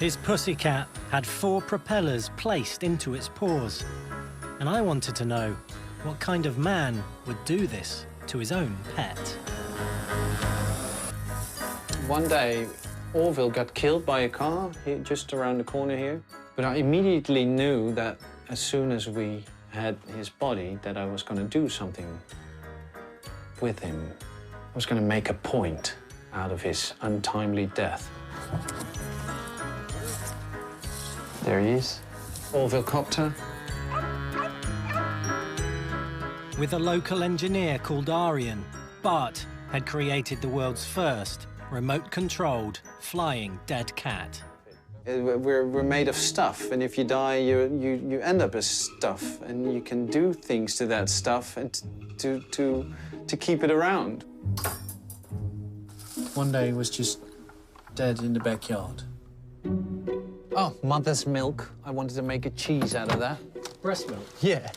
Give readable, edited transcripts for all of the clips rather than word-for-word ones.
His pussycat had 4 propellers placed into its paws, and I wanted to know what kind of man would do this to his own pet. One day, Orville got killed by a car here, just around the corner here. But I immediately knew that as soon as we had his body, that I was going to do something with him. I was going to make a point out of his untimely death. There he is, Orville Copter. With a local engineer called Aryan, Bart had created the world's first remote-controlled flying dead cat. We're made of stuff, and if you die, you end up as stuff, and you can do things to that stuff and to keep it around. One day he was just dead in the backyard. Oh, mother's milk. I wanted to make a cheese out of that. Breast milk? Yeah.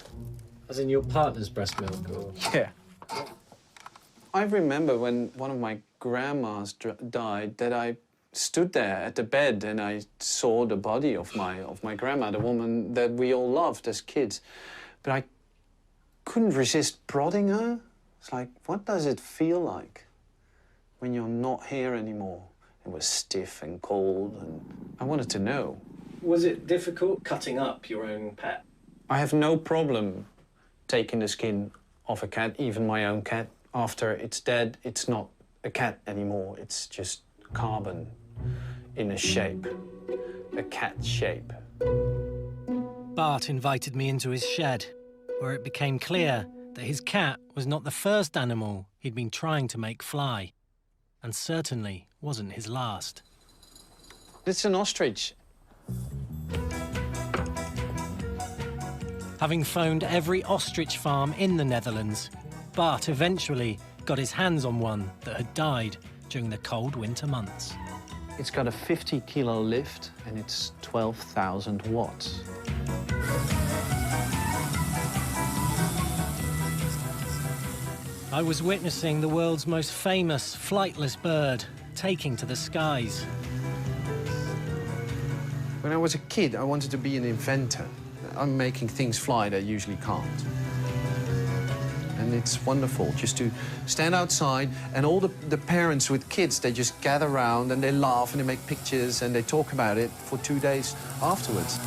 As in your partner's breast milk, or...? Yeah. I remember when one of my grandmas died, that I stood there at the bed and I saw the body of my grandma, the woman that we all loved as kids. But I couldn't resist prodding her. It's like, what does it feel like when you're not here anymore? It was stiff and cold, and I wanted to know. Was it difficult cutting up your own pet? I have no problem taking the skin off a cat, even my own cat. After it's dead, it's not a cat anymore. It's just carbon in a shape, a cat shape. Bart invited me into his shed, where it became clear that his cat was not the first animal he'd been trying to make fly, and certainly wasn't his last. It's an ostrich. Having phoned every ostrich farm in the Netherlands, Bart eventually got his hands on one that had died during the cold winter months. It's got a 50-kilo lift, and it's 12,000 watts. I was witnessing the world's most famous flightless bird taking to the skies. When I was a kid, I wanted to be an inventor. I'm making things fly that usually can't. And it's wonderful just to stand outside, and all the parents with kids, they just gather around and they laugh and they make pictures and they talk about it for 2 days afterwards.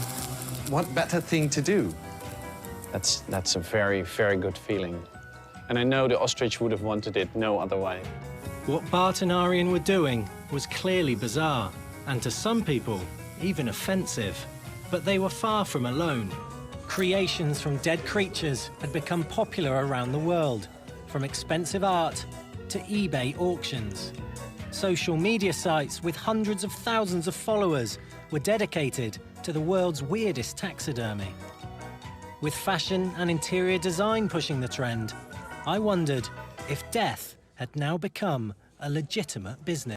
What better thing to do? That's a very, very good feeling. And I know the ostrich would have wanted it no other way. What Bart and Aryan were doing was clearly bizarre, and to some people, even offensive. But they were far from alone. Creations from dead creatures had become popular around the world, from expensive art to eBay auctions. Social media sites with hundreds of thousands of followers were dedicated to the world's weirdest taxidermy. With fashion and interior design pushing the trend, I wondered if death had now become a legitimate business.